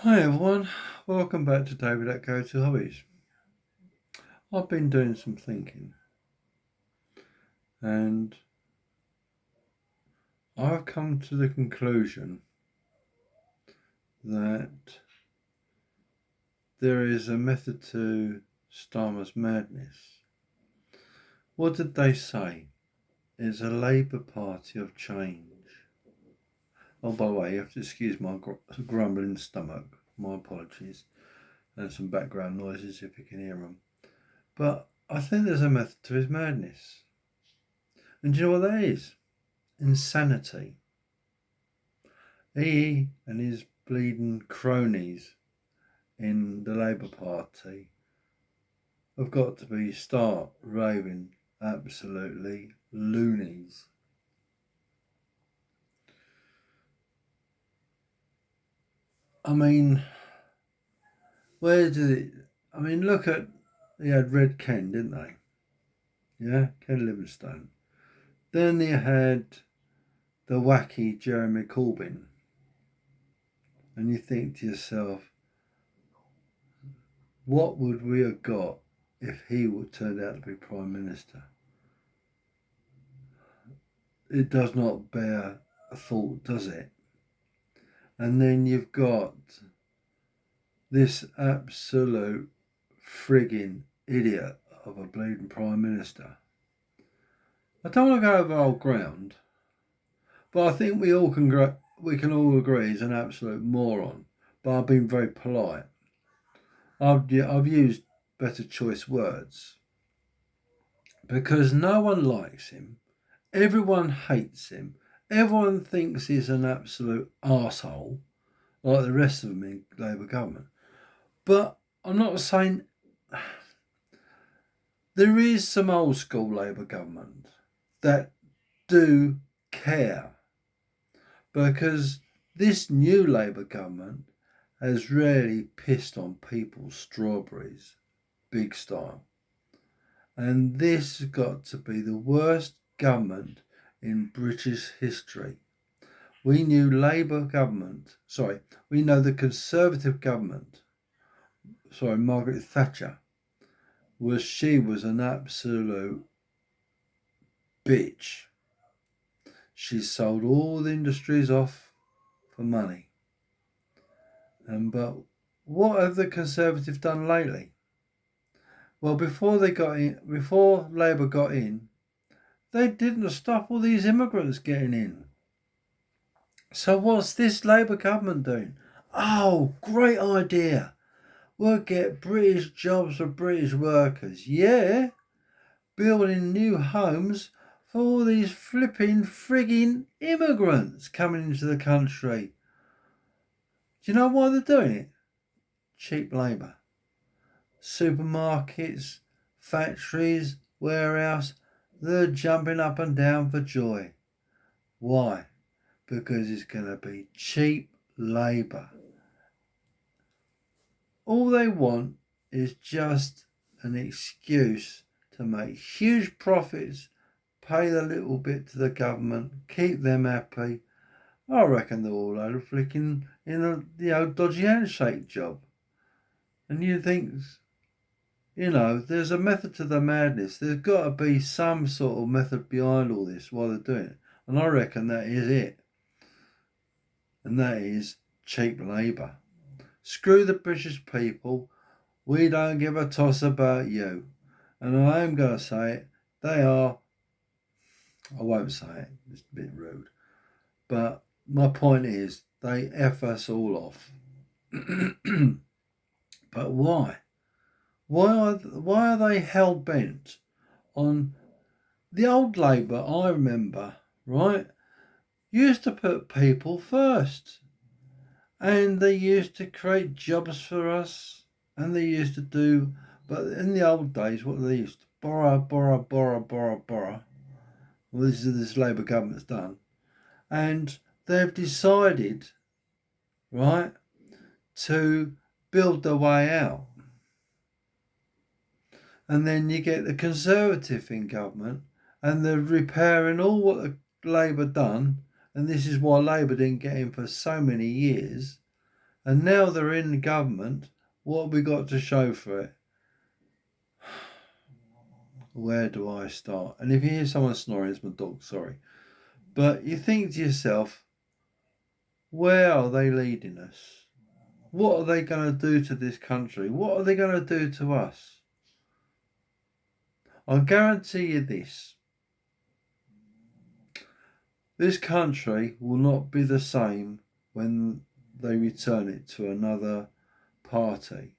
Hi everyone, welcome back to David at Go to Hobbies. I've been doing some thinking and I've come to the conclusion that there is a method to Starmer's madness. What did they say? It's a Labour Party of change. Oh, by the way, you have to excuse my grumbling stomach. My apologies. And some background noises if you can hear them. But I think there's a method to his madness. And do you know what that is? Insanity. He and his bleeding cronies in the Labour Party have got to be start raving absolutely loonies. I mean, where did it? I mean, look at they had Red Ken, didn't they? Yeah, Ken Livingstone. Then they had the wacky Jeremy Corbyn, and you think to yourself, what would we have got if he would turned out to be Prime Minister? It does not bear a thought, does it? And then you've got this absolute frigging idiot of a bleeding Prime Minister. I don't want to go over old ground, but I think we can all agree he's an absolute moron. But I've been very polite. I've used better choice words because no one likes him. Everyone hates him. Everyone thinks he's an absolute arsehole, like the rest of them in Labour government. But I'm not saying there is some old school Labour government that do care because this new Labour government has really pissed on people's strawberries, big style. And this has got to be the worst government in British history. We knew we know the Conservative government, Margaret Thatcher, she was an absolute bitch. She sold all the industries off for money. But what have the Conservatives done lately? Well, before Labour got in, they didn't stop all these immigrants getting in. So what's this Labour government doing? Oh, great idea. We'll get British jobs for British workers. Yeah, building new homes for all these flipping frigging immigrants coming into the country. Do you know why they're doing it? Cheap labour. Supermarkets, factories, warehouse, they're jumping up and down for joy. Why? Because it's going to be cheap labour. All they want is just an excuse to make huge profits, pay the little bit to the government, keep them happy. I reckon they're all over flicking in the old dodgy handshake job. And you think, there's a method to the madness. There's got to be some sort of method behind all this while they're doing it. And I reckon that is it. And that is cheap labour. Screw the British people. We don't give a toss about you. And I am going to say it. They are, I won't say it, it's a bit rude. But my point is, they F us all off. But why? Why are they hell bent on the old Labour? I remember, right, used to put people first, and they used to create jobs for us, and they used to do. But in the old days, what they used to borrow. Well, this Labour government's done, and they've decided, right, to build their way out. And then you get the Conservative in government, and they're repairing all what the Labour done, and this is why Labour didn't get in for so many years, And now they're in the government. What have we got to show for it? Where do I start? And if you hear someone snoring, it's my dog, sorry. But you think to yourself, where are they leading us? What are they going to do to this country? What are they going to do to us? I guarantee you this. This country will not be the same when they return it to another party.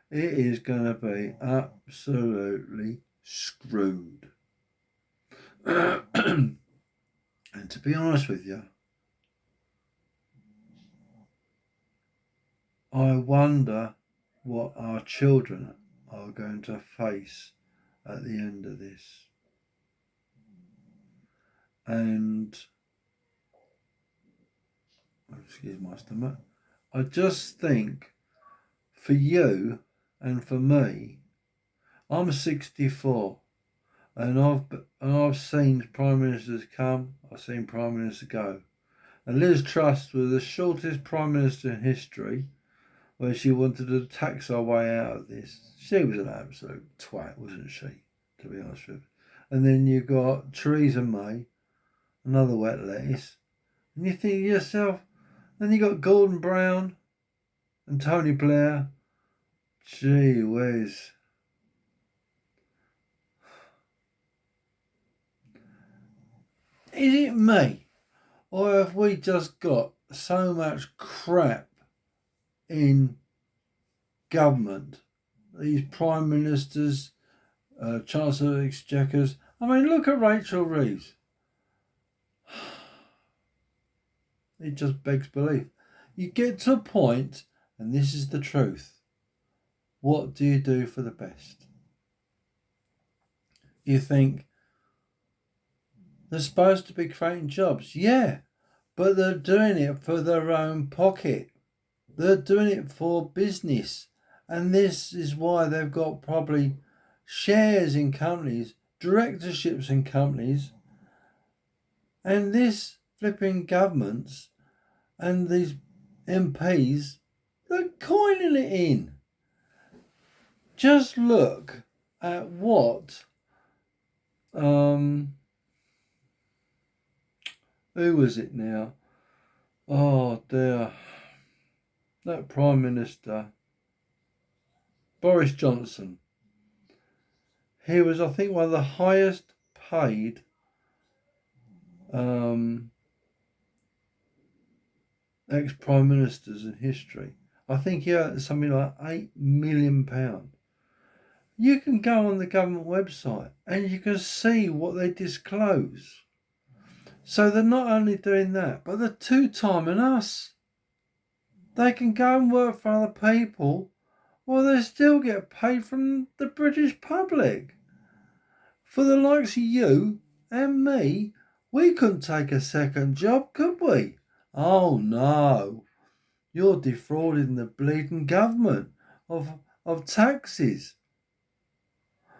It is going to be absolutely screwed. And to be honest with you, I wonder what our children are going to face at the end of this. And, excuse my stomach, I just think for you and for me, I'm 64 and I've seen Prime Ministers come, I've seen Prime Ministers go. And Liz Truss was the shortest Prime Minister in history when she wanted to tax our way out of this. She was an absolute twat, wasn't she, to be honest with you. And then you got Theresa May, another wet lettuce. And you think to yourself, then you got Gordon Brown and Tony Blair. Gee whiz. Is it me? Or have we just got so much crap in government? These prime ministers, chancellor of exchequers. I mean, look at Rachel Reeves. It just begs belief. You get to a point, and this is the truth. What do you do for the best? You think, they're supposed to be creating jobs. Yeah, but they're doing it for their own pocket. They're doing it for business. And this is why they've got probably shares in companies, directorships in companies. And this flipping governments and these MPs, they're coining it in. Just look at what who was it now? Oh dear. That Prime Minister, Boris Johnson. He was, I think, one of the highest paid ex-prime ministers in history. I think he earned something like £8 million. You can go on the government website and you can see what they disclose. So they're not only doing that, but they're two-timing us. They can go and work for other people while they still get paid from the British public. For the likes of you and me, we couldn't take a second job, could we? Oh no. You're defrauding the bleeding government of taxes.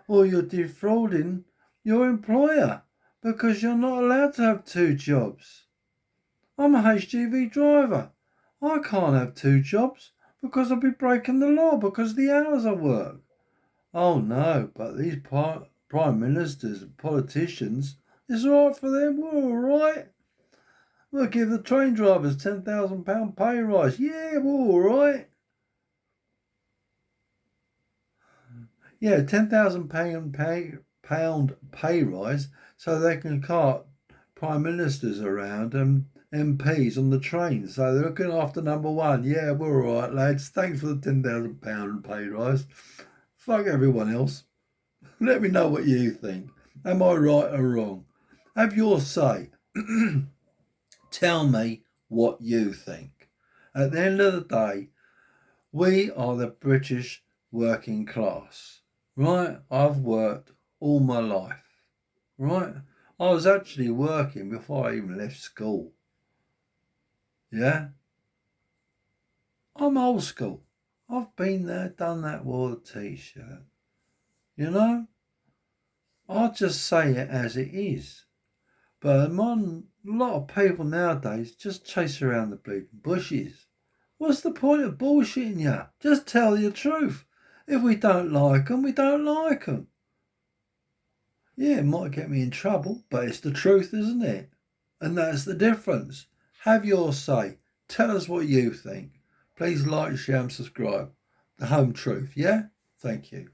Or you're defrauding your employer because you're not allowed to have two jobs. I'm a HGV driver. I can't have two jobs because I'll be breaking the law because of the hours I work. Oh no, but these prime ministers and politicians, it's all right for them. We're all right. We'll give the train drivers £10,000 pay rise. Yeah, we're all right. Yeah, £10,000 pay rise so they can cart prime ministers around and MPs on the train. So they're looking after number one. Yeah, we're all right, lads. Thanks for the £10,000 pay rise. Fuck everyone else. Let me know what you think. Am I right or wrong? Have your say. Tell me what you think. At the end of the day, we are the British working class, right? I've worked all my life, right? I was actually working before I even left school. Yeah? I'm old school. I've been there, done that, wore the t-shirt. You know? I'll just say it as it is. But a lot of people nowadays just chase around the bleeding bushes. What's the point of bullshitting you? Just tell the truth. If we don't like them, we don't like them. Yeah, it might get me in trouble, but it's the truth, isn't it? And that's the difference. Have your say. Tell us what you think. Please like, share and subscribe. The Home Truth, yeah? Thank you.